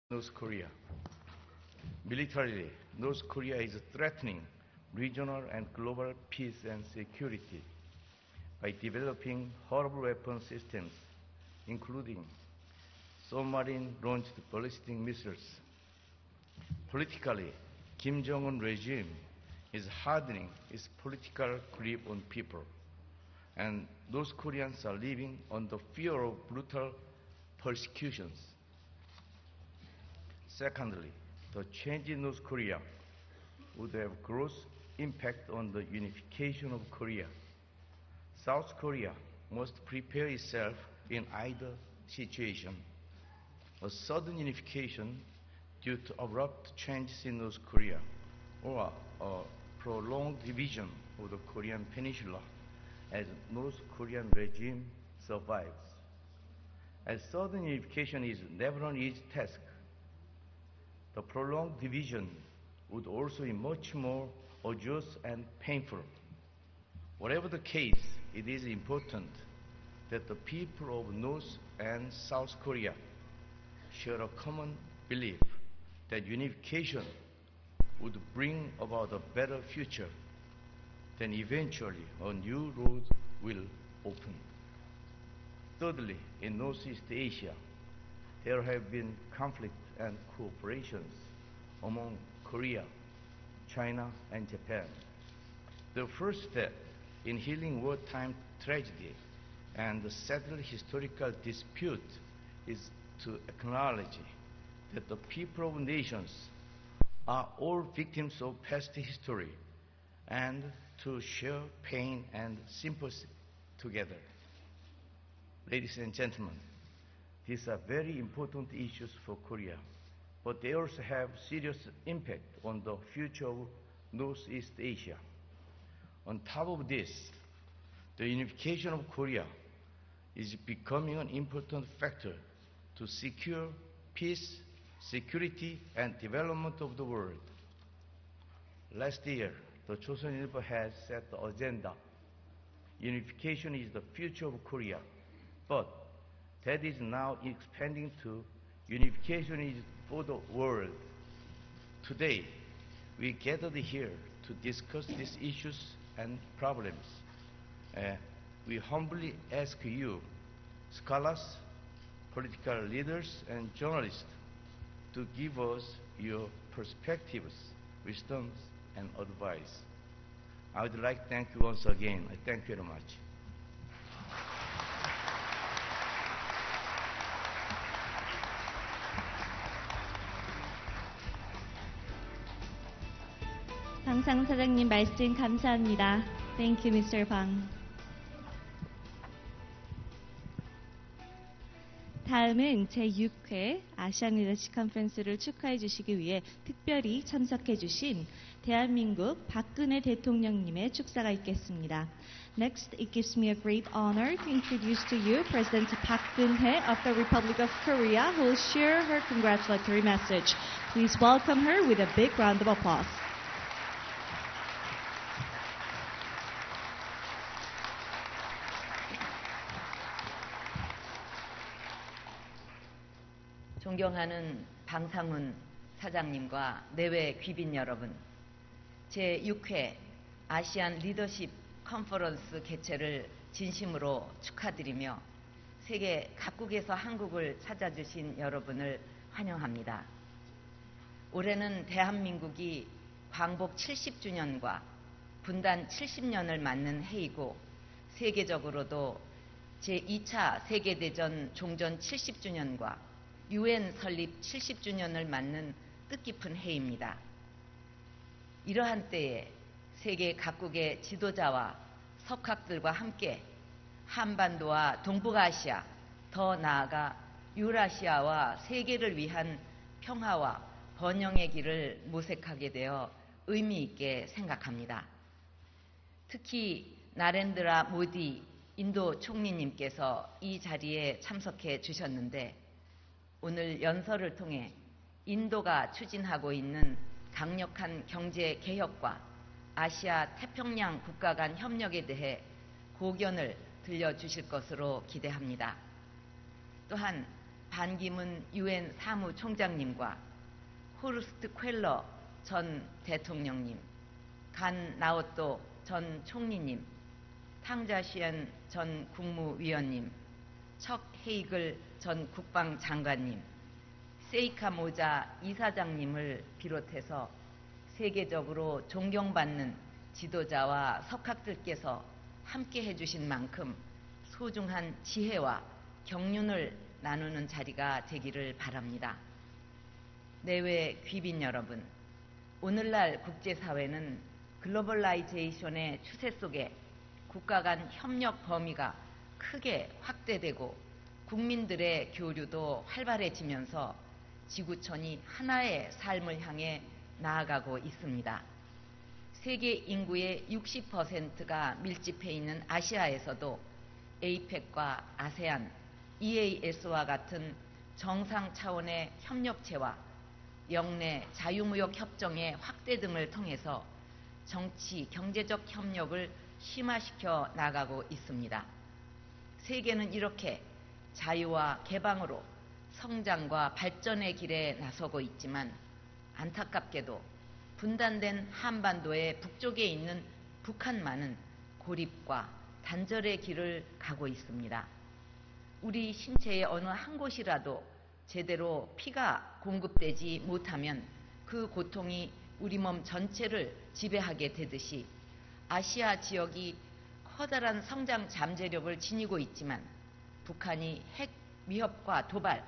North Korea. Militarily, North Korea is threatening regional and global peace and security by developing horrible weapon systems, including submarine-launched ballistic missiles. Politically, Kim Jong-un regime is hardening its political grip on people, and North Koreans are living under fear of brutal persecutions. Secondly, the change in North Korea would have gross impact on the unification of Korea. South Korea must prepare itself in either situation. A sudden unification due to abrupt changes in North Korea, or a prolonged division of the Korean peninsula as North Korean regime survives. As sudden unification is never an easy task, the prolonged division would also be much more arduous and painful. Whatever the case, it is important that the people of North and South Korea share a common belief that unification would bring about a better future, then eventually a new road will open. Thirdly, in Northeast Asia, there have been conflict and cooperations among Korea, China, and Japan. The first step in healing wartime tragedy and the settled historical dispute is to acknowledge that the people of nations are all victims of past history and to share pain and sympathy together. Ladies and gentlemen, these are very important issues for Korea, but they also have serious impact on the future of Northeast Asia. On top of this, the unification of Korea is becoming an important factor to secure peace, security, and development of the world. Last year, the Chosun has set the agenda. Unification is the future of Korea, but that is now expanding to unification is for the world. Today, we gathered here to discuss these issues and problems. We humbly ask you, scholars, political leaders, and journalists, to give us your perspectives, wisdoms, and advice. I would like to thank you once again. I thank you very much. 방상사장님 말씀 감사합니다. Thank you, Mr. Bang. 다음은 제6회 아시안 리더십 컨퍼런스를 축하해 주시기 위해 특별히 참석해 주신 대한민국 박근혜 대통령님의 축사가 있겠습니다. Next, it gives me a great honor to introduce to you President Park Geun-hye of the Republic of Korea, who will share her congratulatory message. Please welcome her with a big round of applause. 존경하는 방상훈 사장님과 내외 귀빈 여러분, 제6회 아시안 리더십 컨퍼런스 개최를 진심으로 축하드리며 세계 각국에서 한국을 찾아주신 여러분을 환영합니다. 올해는 대한민국이 광복 70주년과 분단 70년을 맞는 해이고 세계적으로도 제2차 세계대전 종전 70주년과 UN 설립 70주년을 맞는 뜻깊은 해입니다. 이러한 때에 세계 각국의 지도자와 석학들과 함께 한반도와 동북아시아, 더 나아가 유라시아와 세계를 위한 평화와 번영의 길을 모색하게 되어 의미 있게 생각합니다. 특히 나렌드라 모디 인도 총리님께서 이 자리에 참석해 주셨는데 오늘 연설을 통해 인도가 추진하고 있는 강력한 경제 개혁과 아시아 태평양 국가 간 협력에 대해 고견을 들려주실 것으로 기대합니다. 또한 반기문 UN 사무총장님과 호르스트 쾰러 전 대통령님, 간 나오또 전 총리님, 탕자시엔 전 국무위원님, 척 헤이글 전 국방장관님, 세이카 모자 이사장님을 비롯해서 세계적으로 존경받는 지도자와 석학들께서 함께 해주신 만큼 소중한 지혜와 경륜을 나누는 자리가 되기를 바랍니다. 내외 귀빈 여러분, 오늘날 국제사회는 글로벌라이제이션의 추세 속에 국가 간 협력 범위가 크게 확대되고 국민들의 교류도 활발해지면서 지구촌이 하나의 삶을 향해 나아가고 있습니다. 세계 인구의 60%가 밀집해 있는 아시아에서도 에이펙과 아세안, EAS와 같은 정상 차원의 협력체와 영내 자유무역 협정의 확대 등을 통해서 정치, 경제적 협력을 심화시켜 나가고 있습니다. 세계는 이렇게 자유와 개방으로 성장과 발전의 길에 나서고 있지만 안타깝게도 분단된 한반도의 북쪽에 있는 북한만은 고립과 단절의 길을 가고 있습니다. 우리 신체의 어느 한 곳이라도 제대로 피가 공급되지 못하면 그 고통이 우리 몸 전체를 지배하게 되듯이 아시아 지역이 커다란 성장 잠재력을 지니고 있지만 북한이 핵 위협과 도발,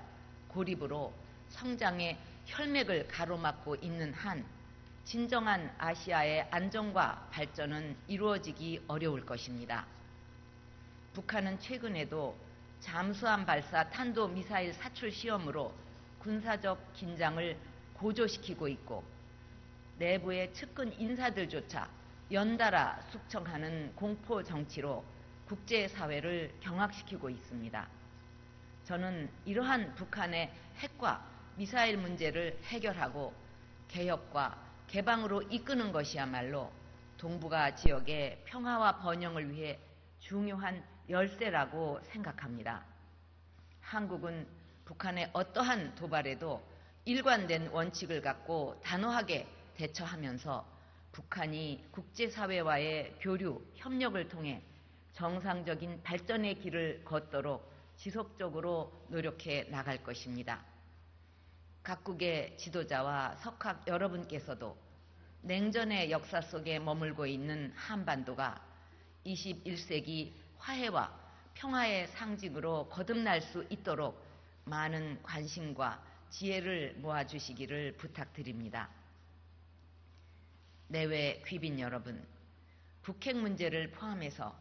고립으로 성장의 혈맥을 가로막고 있는 한 진정한 아시아의 안정과 발전은 이루어지기 어려울 것입니다. 북한은 최근에도 잠수함 발사 탄도미사일 사출 시험으로 군사적 긴장을 고조시키고 있고 내부의 측근 인사들조차 연달아 숙청하는 공포 정치로 국제사회를 경악시키고 있습니다. 저는 이러한 북한의 핵과 미사일 문제를 해결하고 개혁과 개방으로 이끄는 것이야말로 동북아 지역의 평화와 번영을 위해 중요한 열쇠라고 생각합니다. 한국은 북한의 어떠한 도발에도 일관된 원칙을 갖고 단호하게 대처하면서 북한이 국제사회와의 교류, 협력을 통해 정상적인 발전의 길을 걷도록 지속적으로 노력해 나갈 것입니다. 각국의 지도자와 석학 여러분께서도 냉전의 역사 속에 머물고 있는 한반도가 21세기 화해와 평화의 상징으로 거듭날 수 있도록 많은 관심과 지혜를 모아주시기를 부탁드립니다. 내외 귀빈 여러분, 북핵 문제를 포함해서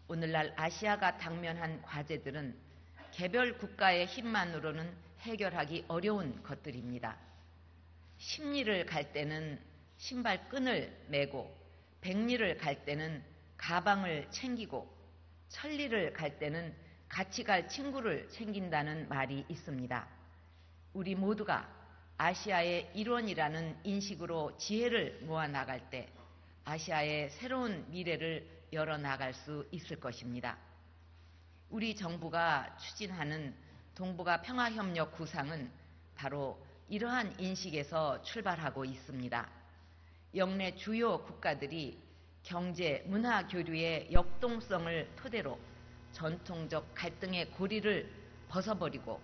오늘날 아시아가 당면한 과제들은 개별 국가의 힘만으로는 해결하기 어려운 것들입니다. 십리를 갈 때는 신발끈을 매고 백리를 갈 때는 가방을 챙기고 천리를 갈 때는 같이 갈 친구를 챙긴다는 말이 있습니다. 우리 모두가 아시아의 일원이라는 인식으로 지혜를 모아나갈 때 아시아의 새로운 미래를 열어나갈 수 있을 것입니다. 우리 정부가 추진하는 동북아 평화협력 구상은 바로 이러한 인식에서 출발하고 있습니다. 영내 주요 국가들이 경제, 문화 교류의 역동성을 토대로 전통적 갈등의 고리를 벗어버리고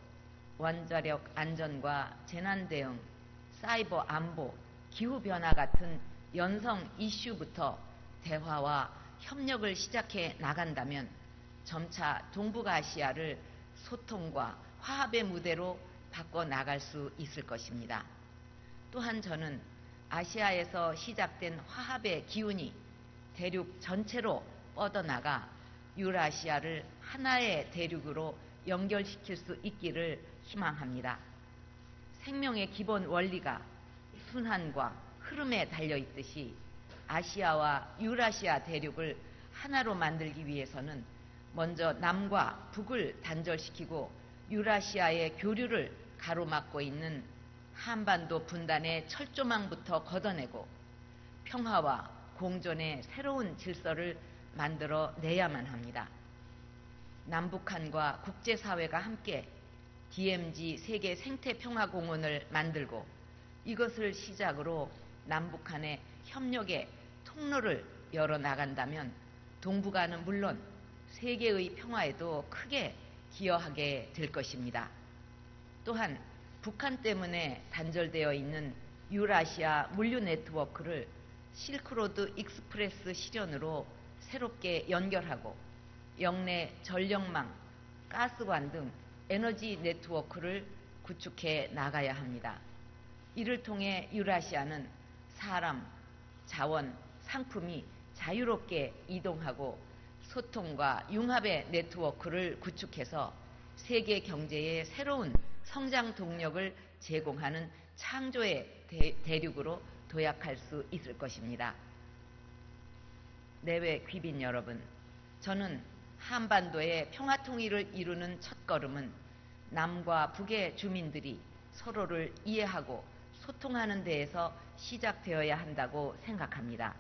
원자력 안전과 재난 대응, 사이버 안보, 기후변화 같은 연성 이슈부터 대화와 협력을 시작해 나간다면 점차 동북아시아를 소통과 화합의 무대로 바꿔나갈 수 있을 것입니다. 또한 저는 아시아에서 시작된 화합의 기운이 대륙 전체로 뻗어나가 유라시아를 하나의 대륙으로 연결시킬 수 있기를 희망합니다. 생명의 기본 원리가 순환과 흐름에 달려있듯이 아시아와 유라시아 대륙을 하나로 만들기 위해서는 먼저 남과 북을 단절시키고 유라시아의 교류를 가로막고 있는 한반도 분단의 철조망부터 걷어내고 평화와 공존의 새로운 질서를 만들어 내야만 합니다. 남북한과 국제사회가 함께 DMZ 세계 생태평화공원을 만들고 이것을 시작으로 남북한의 협력의 통로를 열어나간다면 동북아는 물론 세계의 평화에도 크게 기여하게 될 것입니다. 또한 북한 때문에 단절되어 있는 유라시아 물류 네트워크를 실크로드 익스프레스 실현으로 새롭게 연결하고 영내 전력망, 가스관 등 에너지 네트워크를 구축해 나가야 합니다. 이를 통해 유라시아는 사람, 자원, 상품이 자유롭게 이동하고 소통과 융합의 네트워크를 구축해서 세계 경제의 새로운 성장 동력을 제공하는 창조의 대륙으로 도약할 수 있을 것입니다. 내외 귀빈 여러분, 저는 한반도의 평화통일을 이루는 첫걸음은 남과 북의 주민들이 서로를 이해하고 소통하는 데에서 시작되어야 한다고 생각합니다.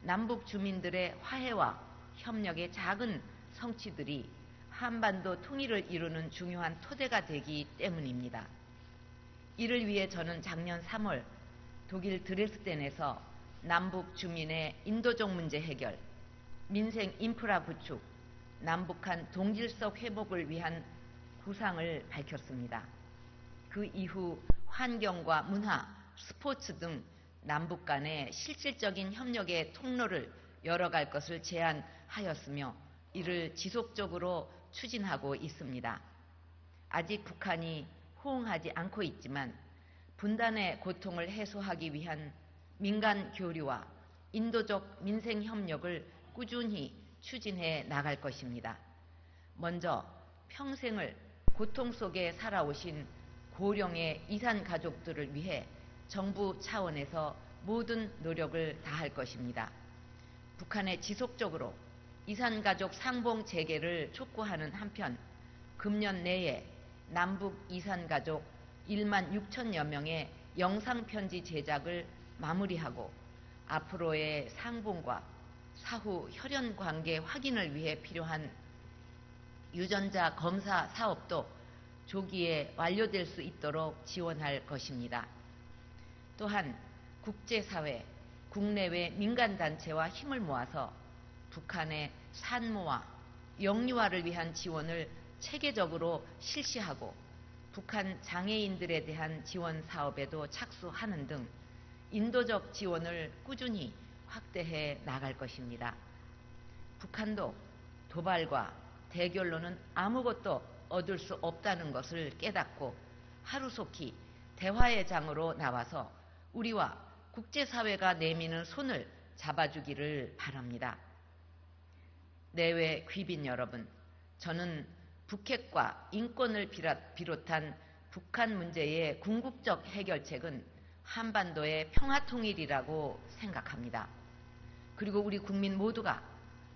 남북 주민들의 화해와 협력의 작은 성취들이 한반도 통일을 이루는 중요한 토대가 되기 때문입니다. 이를 위해 저는 작년 3월 독일 드레스덴에서 남북 주민의 인도적 문제 해결, 민생 인프라 구축, 남북한 동질적 회복을 위한 구상을 밝혔습니다. 그 이후 환경과 문화, 스포츠 등 남북 간의 실질적인 협력의 통로를 열어갈 것을 제안하였으며 이를 지속적으로 추진하고 있습니다. 아직 북한이 호응하지 않고 있지만 분단의 고통을 해소하기 위한 민간 교류와 인도적 민생 협력을 꾸준히 추진해 나갈 것입니다. 먼저 평생을 고통 속에 살아오신 고령의 이산 가족들을 위해 정부 차원에서 모든 노력을 다할 것입니다. 북한에 지속적으로 이산 가족 상봉 재개를 촉구하는 한편 금년 내에 남북 이산 가족 1만 6천여 명의 영상편지 제작을 마무리하고 앞으로의 상봉과 사후 혈연 관계 확인을 위해 필요한 유전자 검사 사업도 조기에 완료될 수 있도록 지원할 것입니다. 또한 국제사회, 국내외 민간단체와 힘을 모아서 북한의 산모와 영유아를 위한 지원을 체계적으로 실시하고 북한 장애인들에 대한 지원 사업에도 착수하는 등 인도적 지원을 꾸준히 확대해 나갈 것입니다. 북한도 도발과 대결로는 아무것도 얻을 수 없다는 것을 깨닫고 하루속히 대화의 장으로 나와서 우리와 국제사회가 내미는 손을 잡아주기를 바랍니다. 내외 귀빈 여러분, 저는 북핵과 인권을 비롯한 북한 문제의 궁극적 해결책은 한반도의 평화통일이라고 생각합니다. 그리고 우리 국민 모두가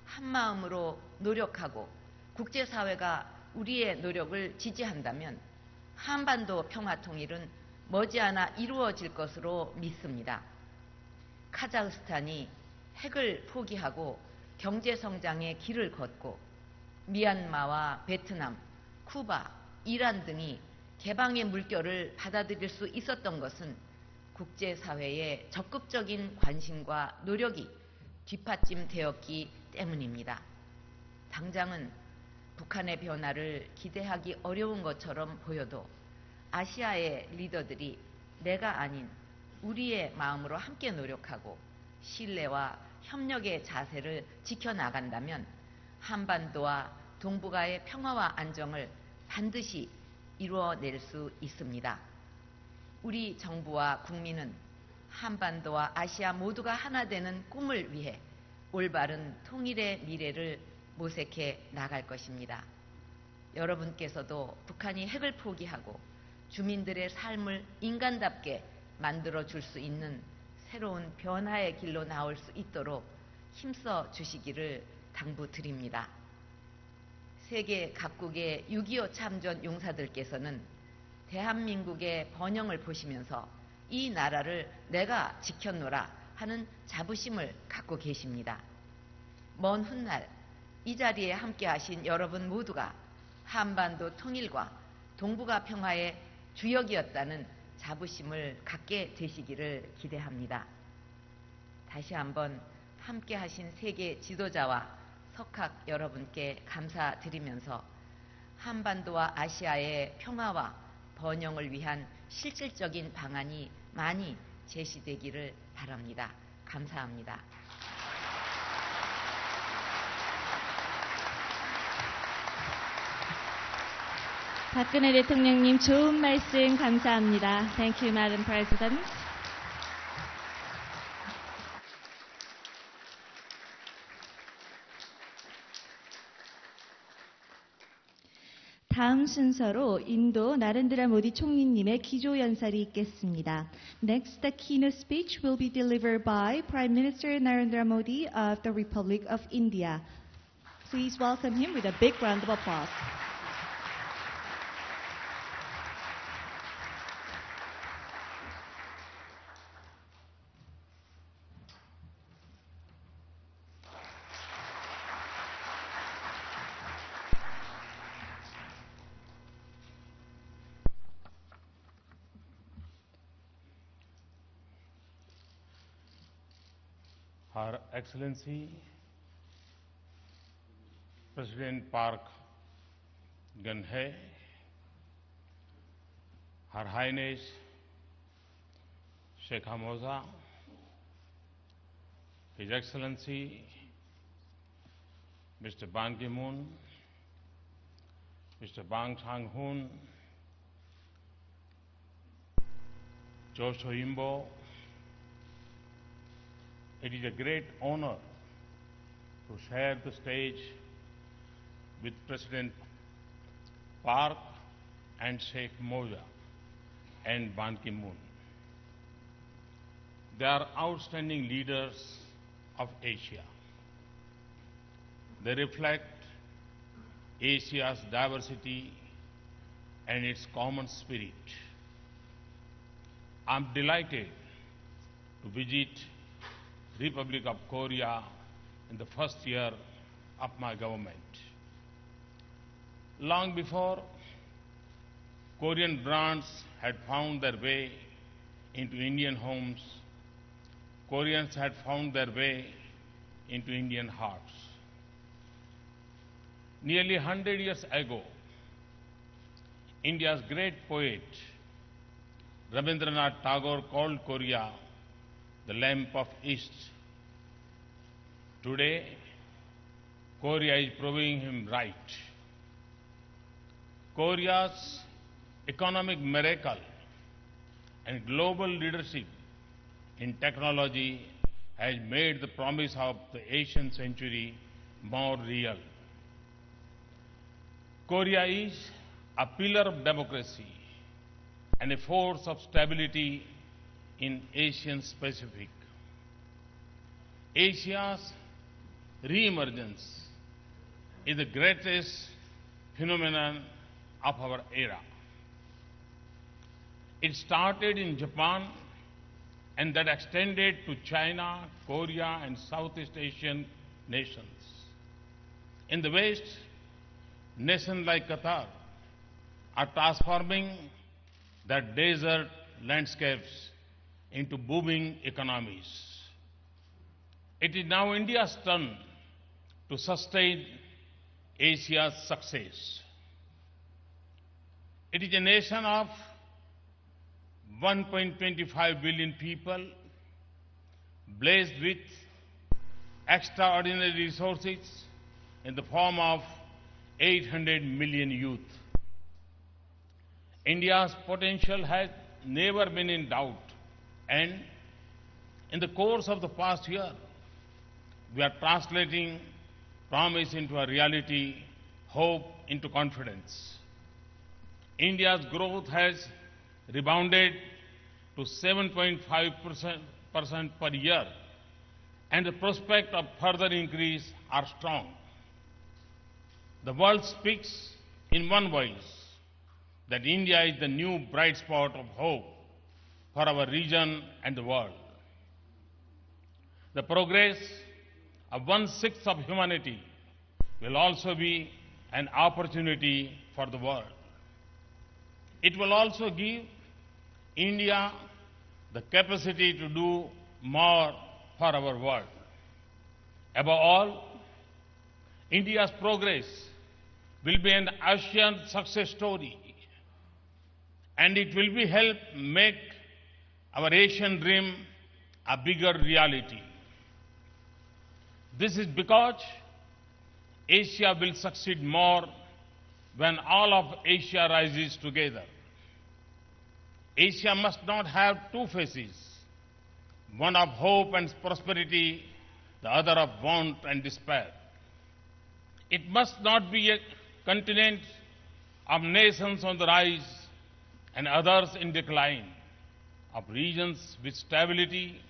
한마음으로 노력하고 국제사회가 우리의 노력을 지지한다면 한반도 평화통일은 머지않아 이루어질 것으로 믿습니다. 카자흐스탄이 핵을 포기하고 경제성장의 길을 걷고 미얀마와 베트남, 쿠바, 이란 등이 개방의 물결을 받아들일 수 있었던 것은 국제사회의 적극적인 관심과 노력이 뒷받침되었기 때문입니다. 당장은 북한의 변화를 기대하기 어려운 것처럼 보여도 아시아의 리더들이 내가 아닌 우리의 마음으로 함께 노력하고 신뢰와 협력의 자세를 지켜나간다면 한반도와 동북아의 평화와 안정을 반드시 이루어낼 수 있습니다. 우리 정부와 국민은 한반도와 아시아 모두가 하나 되는 꿈을 위해 올바른 통일의 미래를 모색해 나갈 것입니다. 여러분께서도 북한이 핵을 포기하고 주민들의 삶을 인간답게 만들어줄 수 있는 새로운 변화의 길로 나올 수 있도록 힘써 주시기를 당부드립니다. 세계 각국의 6.25 참전 용사들께서는 대한민국의 번영을 보시면서 이 나라를 내가 지켰노라 하는 자부심을 갖고 계십니다. 먼 훗날 이 자리에 함께 하신 여러분 모두가 한반도 통일과 동북아 평화의 주역이었다는 자부심을 갖게 되시기를 기대합니다. 다시 한번 함께 하신 세계 지도자와 석학 여러분께 감사드리면서 한반도와 아시아의 평화와 번영을 위한 실질적인 방안이 많이 제시되기를 바랍니다. 감사합니다. 박근혜 대통령님 좋은 말씀 감사합니다. Thank you, Madam President. 다음 순서로 인도 나렌드라 모디 총리님의 기조연설이 있겠습니다. Next, the keynote speech will be delivered by Prime Minister Narendra Modi of the Republic of India. Please welcome him with a big round of applause. Her Excellency President Park Geun-hye, Her Highness Sheikh Hamoza, His Excellency Mr. Ban Ki-moon, Mr. Bang Sang-hoon, Jo So-yimbo, it is a great honor to share the stage with President Park and Sheikh Moza and Ban Ki-moon. They are outstanding leaders of Asia. They reflect Asia's diversity and its common spirit. I'm delighted to visit Republic of Korea in the first year of my government. Long before Korean brands had found their way into Indian homes, Koreans had found their way into Indian hearts. Nearly 100 years ago, India's great poet Rabindranath Tagore called Korea the lamp of East. Today, Korea is proving him right. Korea's economic miracle and global leadership in technology has made the promise of the Asian century more real. Korea is a pillar of democracy and a force of stability in Asian Pacific. Asia's re-emergence is the greatest phenomenon of our era. It started in Japan and that extended to China, Korea, and Southeast Asian nations. In the West, nations like Qatar are transforming their desert landscapes into booming economies. It is now India's turn to sustain Asia's success. It is a nation of 1.25 billion people, blessed with extraordinary resources in the form of 800 million youth. India's potential has never been in doubt, and in the course of the past year, we are translating promise into a reality, hope into confidence. India's growth has rebounded to 7.5% per year, and the prospect of further increase are strong. The world speaks in one voice that India is the new bright spot of hope for our region and the world. The progress of 1/6 of humanity will also be an opportunity for the world. It will also give India the capacity to do more for our world. Above all, India's progress will be an ASEAN success story, and it will be help make our Asian dream a bigger reality. This is because Asia will succeed more when all of Asia rises together. Asia must not have two faces, one of hope and prosperity, the other of want and despair. It must not be a continent of nations on the rise and others in decline, of regions with stability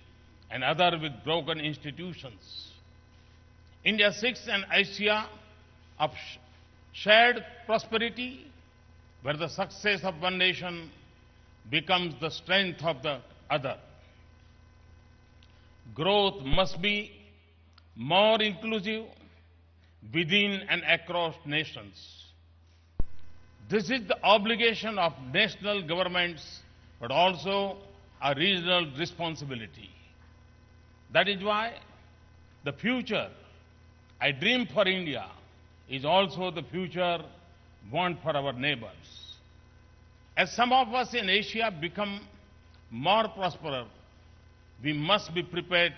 and others with broken institutions. India seeks an Asia of shared prosperity, where the success of one nation becomes the strength of the other. Growth must be more inclusive within and across nations. This is the obligation of national governments, but also a regional responsibility. That is why the future I dream for India is also the future want for our neighbors. As some of us in Asia become more prosperous, we must be prepared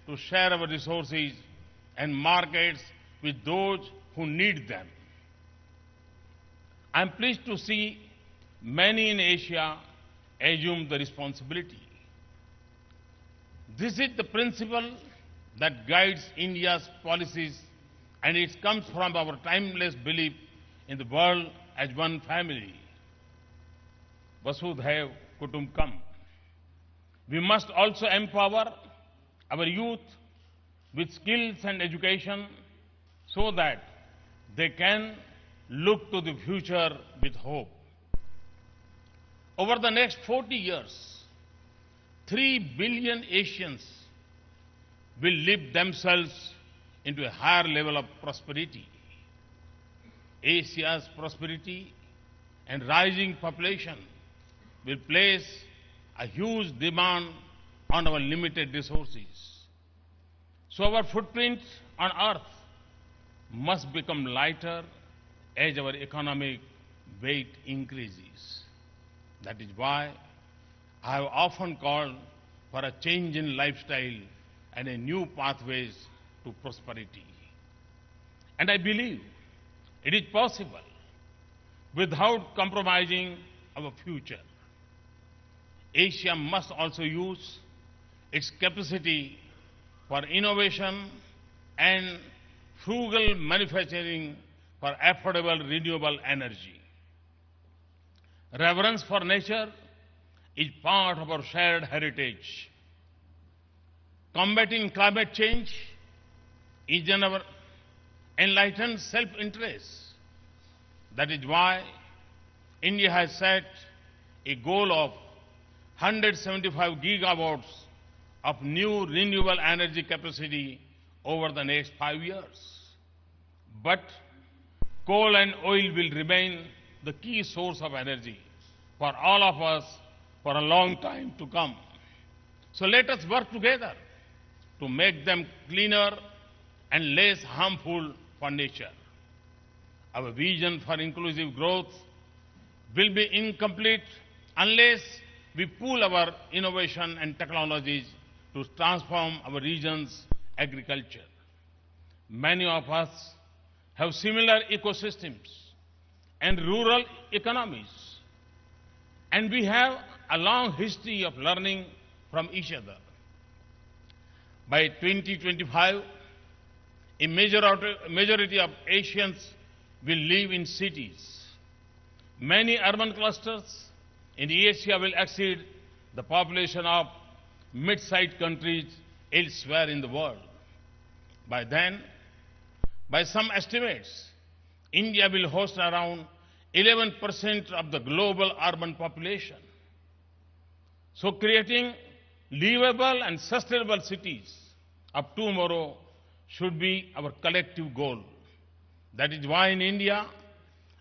to share our resources and markets with those who need them. I am pleased to see many in Asia assume the responsibility. This is the principle that guides India's policies, and it comes from our timeless belief in the world as one family. Vasudhaiv Kutumbakam. We must also empower our youth with skills and education so that they can look to the future with hope. Over the next 40 years, 3 billion Asians will lift themselves into a higher level of prosperity. Asia's prosperity and rising population will place a huge demand on our limited resources. So our footprint on earth must become lighter as our economic weight increases. That is why I have often called for a change in lifestyle and a new pathways to prosperity. And I believe it is possible without compromising our future. Asia must also use its capacity for innovation and frugal manufacturing for affordable renewable energy. Reverence for nature is part of our shared heritage. Combating climate change is in our enlightened self-interest. That is why India has set a goal of 175 gigawatts of new renewable energy capacity over the next 5 years. But coal and oil will remain the key source of energy for all of us for a long time to come. So let us work together to make them cleaner and less harmful for nature. Our vision for inclusive growth will be incomplete unless we pool our innovation and technologies to transform our region's agriculture. Many of us have similar ecosystems and rural economies, and we have a long history of learning from each other. By 2025, a majority of Asians will live in cities. Many urban clusters in Asia will exceed the population of mid-sized countries elsewhere in the world. By then, by some estimates, India will host around 11% of the global urban population. So creating livable and sustainable cities of tomorrow should be our collective goal. That is why in India,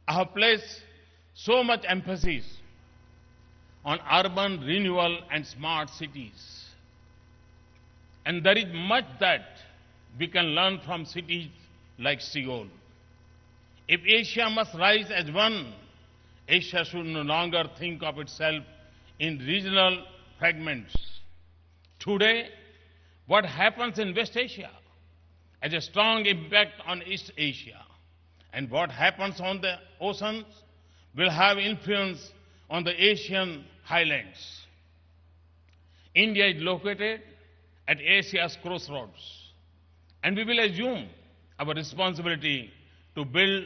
I have placed so much emphasis on urban renewal and smart cities. And there is much that we can learn from cities like Seoul. If Asia must rise as one, Asia should no longer think of itself in regional fragments. Today, what happens in West Asia has a strong impact on East Asia. And what happens on the oceans will have influence on the Asian highlands. India is located at Asia's crossroads, and we will assume our responsibility to build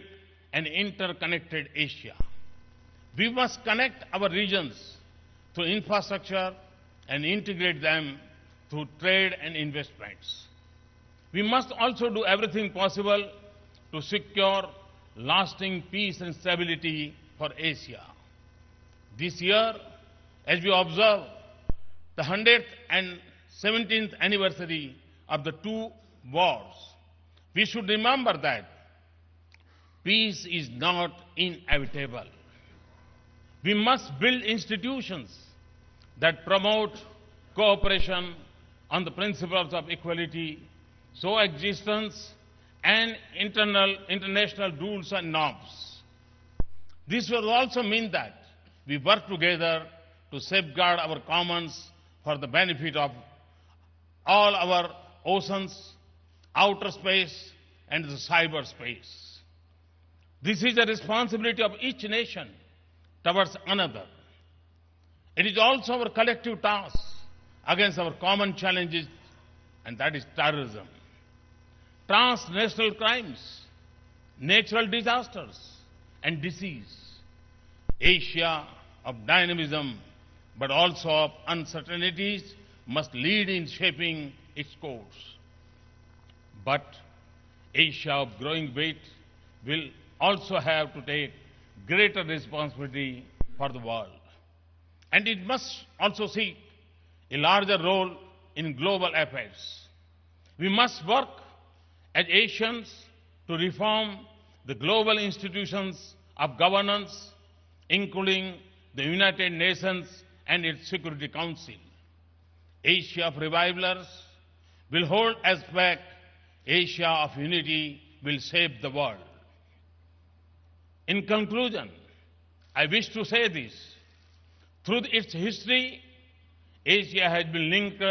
an interconnected Asia. We must connect our regions through infrastructure and integrate them through trade and investments. We must also do everything possible to secure lasting peace and stability for Asia. This year, as we observe the 100th and 17th anniversary of the two wars, we should remember that peace is not inevitable. We must build institutions that promote cooperation on the principles of equality, coexistence, and international rules and norms. This will also mean that we work together to safeguard our commons for the benefit of all our oceans, outer space, and the cyberspace. This is a responsibility of each nation towards another. It is also our collective task against our common challenges, and that is terrorism, transnational crimes, natural disasters, and disease. Asia of dynamism, but also of uncertainties, must lead in shaping its course. But Asia of growing weight will also have to take greater responsibility for the world. And it must also seek a larger role in global affairs. We must work as Asians to reform the global institutions of governance, including the United Nations and its Security Council. Asia of revivalers will hold us back. Asia of unity will shape the world. In conclusion, I wish to say this. Through its history, Asia has been linked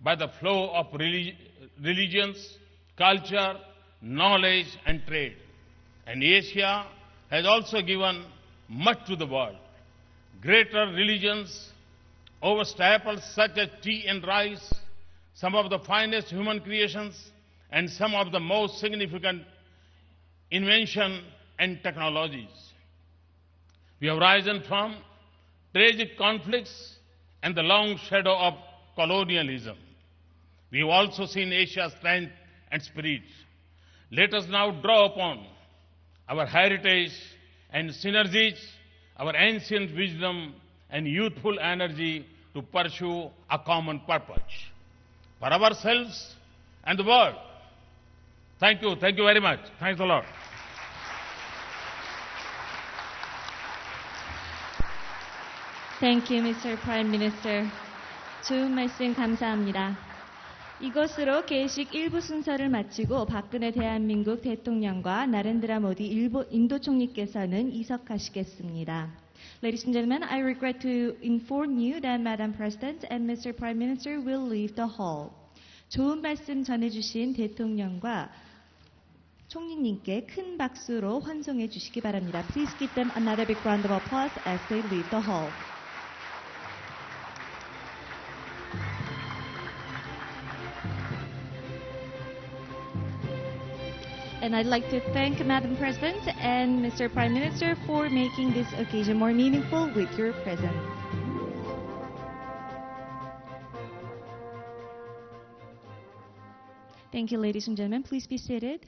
by the flow of religions, culture, knowledge, and trade. And Asia has also given much to the world. Greater religions over staples such as tea and rice, some of the finest human creations, and some of the most significant inventions and technologies. We have risen from tragic conflicts and the long shadow of colonialism. We have also seen Asia's strength and spirit. Let us now draw upon our heritage and synergies, our ancient wisdom and youthful energy to pursue a common purpose for ourselves and the world. Thank you. Thank you very much. Thanks a lot. Thank you, Mr. Prime Minister. 좋은 말씀 감사합니다. 이것으로 개식 1부 순서를 마치고 박근혜 대한민국 대통령과 나렌드라 모디 인도 총리께서는 이석하시겠습니다. Ladies and gentlemen, I regret to inform you that Madam President and Mr. Prime Minister will leave the hall. 좋은 말씀 전해주신 대통령과 총리님께 큰 박수로 환송해 주시기 바랍니다. Please give them another big round of applause as they leave the hall. And I'd like to thank Madam President and Mr. Prime Minister for making this occasion more meaningful with your presence. Thank you, ladies and gentlemen. Please be seated.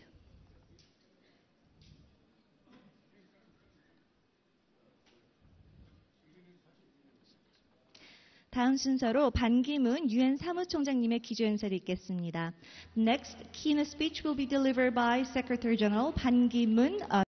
다음 순서로 반기문 UN 사무총장님의 기조연설이 있겠습니다. Next, keynote speech will be delivered by Secretary General Ban Ki-moon.